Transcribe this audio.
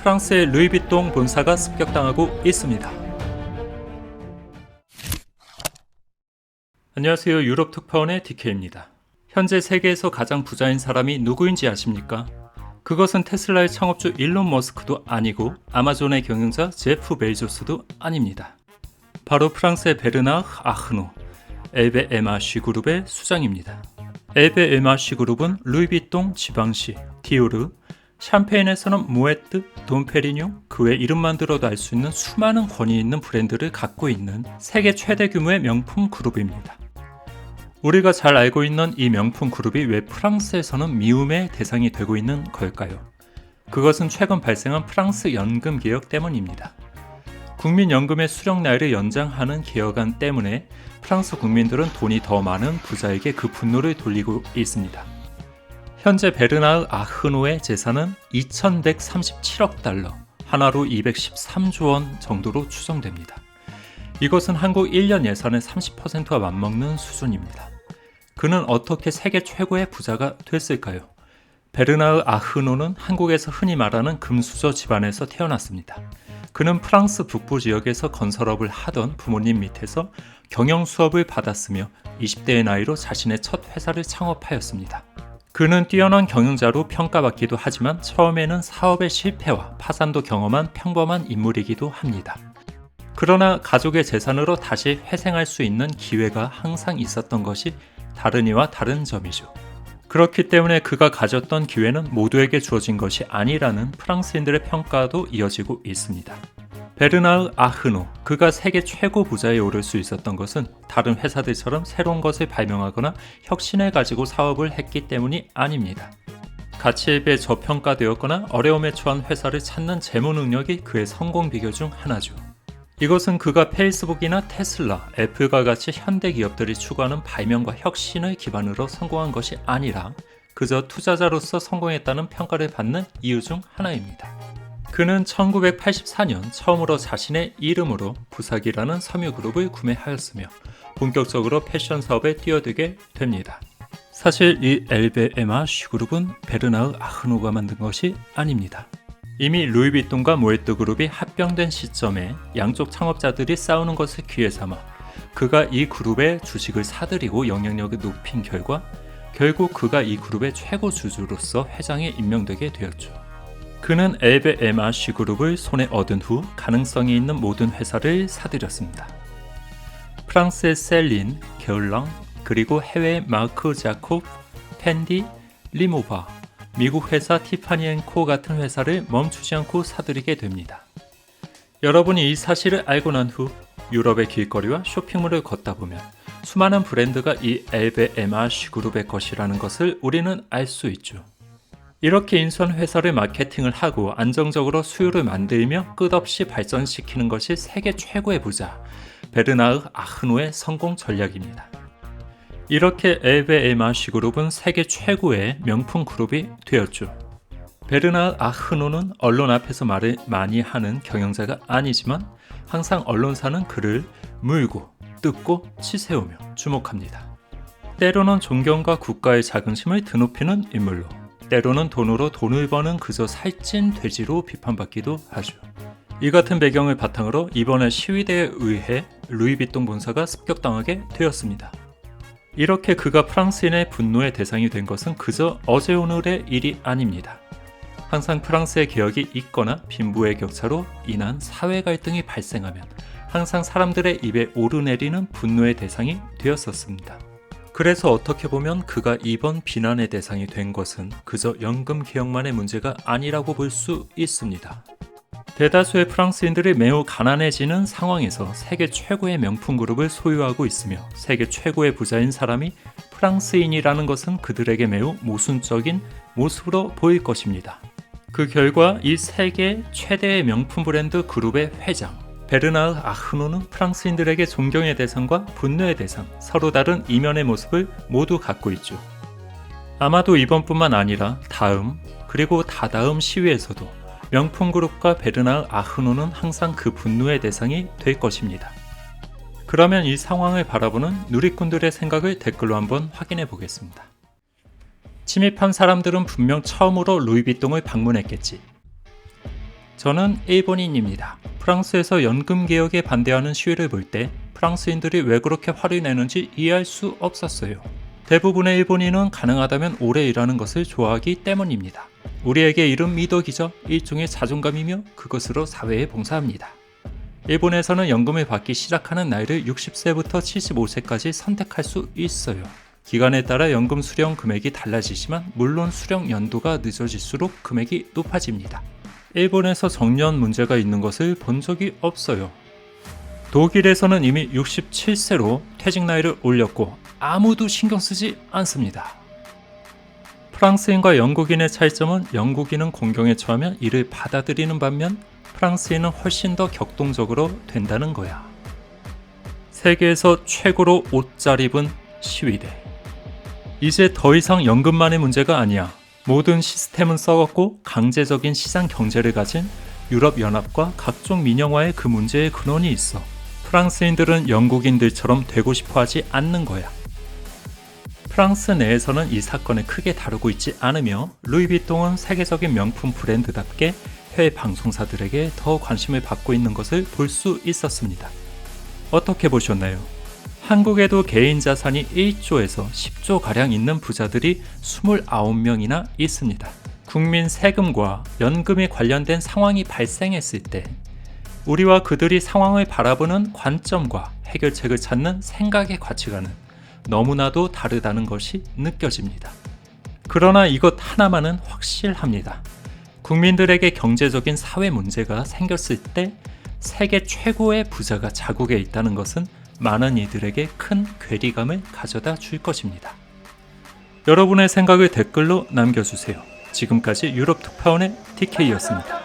프랑스의 루이비통 본사가 습격당하고 있습니다. 안녕하세요. 유럽 특파원의 DK입니다. 현재 세계에서 가장 부자인 사람이 누구인지 아십니까? 그것은 테슬라의 창업주 일론 머스크도 아니고 아마존의 경영자 제프 베이조스도 아닙니다. 바로 프랑스의 베르나르 아흐노, LVMH 그룹의 수장입니다. LVMH 그룹은 루이비통, 지방시, 디오르, 샴페인에서는 무에트, 돈페리뇽, 그 외 이름만 들어도 알 수 있는 수많은 권위 있는 브랜드를 갖고 있는 세계 최대 규모의 명품 그룹입니다. 우리가 잘 알고 있는 이 명품 그룹이 왜 프랑스에서는 미움의 대상이 되고 있는 걸까요? 그것은 최근 발생한 프랑스 연금 개혁 때문입니다. 국민연금의 수령 나이를 연장하는 개혁안 때문에 프랑스 국민들은 돈이 더 많은 부자에게 그 분노를 돌리고 있습니다. 현재 베르나르 아흐노의 재산은 2137억 달러, 하나로 213조 원 정도로 추정됩니다. 이것은 한국 1년 예산의 30%와 맞먹는 수준입니다. 그는 어떻게 세계 최고의 부자가 됐을까요? 베르나르 아흐노는 한국에서 흔히 말하는 금수저 집안에서 태어났습니다. 그는 프랑스 북부 지역에서 건설업을 하던 부모님 밑에서 경영 수업을 받았으며 20대의 나이로 자신의 첫 회사를 창업하였습니다. 그는 뛰어난 경영자로 평가받기도 하지만 처음에는 사업의 실패와 파산도 경험한 평범한 인물이기도 합니다. 그러나 가족의 재산으로 다시 회생할 수 있는 기회가 항상 있었던 것이 다른 이와 다른 점이죠. 그렇기 때문에 그가 가졌던 기회는 모두에게 주어진 것이 아니라는 프랑스인들의 평가도 이어지고 있습니다. 베르나르 아흐노, 그가 세계 최고 부자에 오를 수 있었던 것은 다른 회사들처럼 새로운 것을 발명하거나 혁신을 가지고 사업을 했기 때문이 아닙니다. 가치에 비해 저평가되었거나 어려움에 처한 회사를 찾는 재무 능력이 그의 성공 비결 중 하나죠. 이것은 그가 페이스북이나 테슬라, 애플과 같이 현대 기업들이 추구하는 발명과 혁신을 기반으로 성공한 것이 아니라 그저 투자자로서 성공했다는 평가를 받는 이유 중 하나입니다. 그는 1984년 처음으로 자신의 이름으로 부사기라는 섬유그룹을 구매하였으며 본격적으로 패션 사업에 뛰어들게 됩니다. 사실 이 LVMH 그룹은 베르나르 아흐노가 만든 것이 아닙니다. 이미 루이비통과 모에트 그룹이 합병된 시점에 양쪽 창업자들이 싸우는 것을 기회 삼아 그가 이 그룹의 주식을 사들이고 영향력을 높인 결과 결국 그가 이 그룹의 최고 주주로서 회장에 임명되게 되었죠. 그는 LVMH 그룹을 손에 얻은 후 가능성이 있는 모든 회사를 사들였습니다. 프랑스의 셀린, 게을랑, 그리고 해외의 마크 자코브, 펜디, 리모바, 미국 회사 티파니앤코 같은 회사를 멈추지 않고 사들이게 됩니다. 여러분이 이 사실을 알고 난 후 유럽의 길거리와 쇼핑몰을 걷다 보면 수많은 브랜드가 이 LVMH 그룹의 것이라는 것을 우리는 알 수 있죠. 이렇게 인수한 회사를 마케팅을 하고 안정적으로 수요를 만들며 끝없이 발전시키는 것이 세계 최고의 부자 베르나르 아흐노의 성공 전략입니다. 이렇게 LVMH 그룹은 세계 최고의 명품 그룹이 되었죠. 베르나르 아흐노는 언론 앞에서 말을 많이 하는 경영자가 아니지만 항상 언론사는 그를 물고 뜯고 치세우며 주목합니다. 때로는 존경과 국가의 자긍심을 드높이는 인물로, 때로는 돈으로 돈을 버는 그저 살찐 돼지로 비판받기도 하죠. 이 같은 배경을 바탕으로 이번에 시위대에 의해 루이비통 본사가 습격당하게 되었습니다. 이렇게 그가 프랑스인의 분노의 대상이 된 것은 그저 어제 오늘의 일이 아닙니다. 항상 프랑스의 개혁이 있거나 빈부의 격차로 인한 사회 갈등이 발생하면 항상 사람들의 입에 오르내리는 분노의 대상이 되었었습니다. 그래서 어떻게 보면 그가 이번 비난의 대상이 된 것은 그저 연금 개혁만의 문제가 아니라고 볼 수 있습니다. 대다수의 프랑스인들이 매우 가난해지는 상황에서 세계 최고의 명품 그룹을 소유하고 있으며 세계 최고의 부자인 사람이 프랑스인이라는 것은 그들에게 매우 모순적인 모습으로 보일 것입니다. 그 결과 이 세계 최대의 명품 브랜드 그룹의 회장 베르나르 아흐노는 프랑스인들에게 존경의 대상과 분노의 대상, 서로 다른 이면의 모습을 모두 갖고 있죠. 아마도 이번뿐만 아니라 다음 그리고 다다음 시위에서도 명품 그룹과 베르나르 아흐노는 항상 그 분노의 대상이 될 것입니다. 그러면 이 상황을 바라보는 누리꾼들의 생각을 댓글로 한번 확인해 보겠습니다. 침입한 사람들은 분명 처음으로 루이비통을 방문했겠지. 저는 일본인입니다. 프랑스에서 연금 개혁에 반대하는 시위를 볼 때 프랑스인들이 왜 그렇게 화를 내는지 이해할 수 없었어요. 대부분의 일본인은 가능하다면 오래 일하는 것을 좋아하기 때문입니다. 우리에게 이른 미덕이죠. 일종의 자존감이며 그것으로 사회에 봉사합니다. 일본에서는 연금을 받기 시작하는 나이를 60세부터 75세까지 선택할 수 있어요. 기간에 따라 연금 수령 금액이 달라지지만 물론 수령 연도가 늦어질수록 금액이 높아집니다. 일본에서 정년 문제가 있는 것을 본 적이 없어요. 독일에서는 이미 67세로 퇴직 나이를 올렸고 아무도 신경 쓰지 않습니다. 프랑스인과 영국인의 차이점은 영국인은 공경에 처하면 이를 받아들이는 반면 프랑스인은 훨씬 더 격동적으로 된다는 거야. 세계에서 최고로 옷 잘 입은 시위대. 이제 더 이상 연금만의 문제가 아니야. 모든 시스템은 썩었고 강제적인 시장 경제를 가진 유럽연합과 각종 민영화의 그 문제의 근원이 있어. 프랑스인들은 영국인들처럼 되고 싶어 하지 않는 거야. 프랑스 내에서는 이 사건을 크게 다루고 있지 않으며 루이비통은 세계적인 명품 브랜드답게 해외 방송사들에게 더 관심을 받고 있는 것을 볼 수 있었습니다. 어떻게 보셨나요? 한국에도 개인 자산이 1조에서 10조가량 있는 부자들이 29명이나 있습니다. 국민 세금과 연금에 관련된 상황이 발생했을 때 우리와 그들이 상황을 바라보는 관점과 해결책을 찾는 생각의 가치관은 너무나도 다르다는 것이 느껴집니다. 그러나 이것 하나만은 확실합니다. 국민들에게 경제적인 사회 문제가 생겼을 때 세계 최고의 부자가 자국에 있다는 것은 많은 이들에게 큰 괴리감을 가져다 줄 것입니다. 여러분의 생각을 댓글로 남겨주세요. 지금까지 유럽 특파원의 TK였습니다.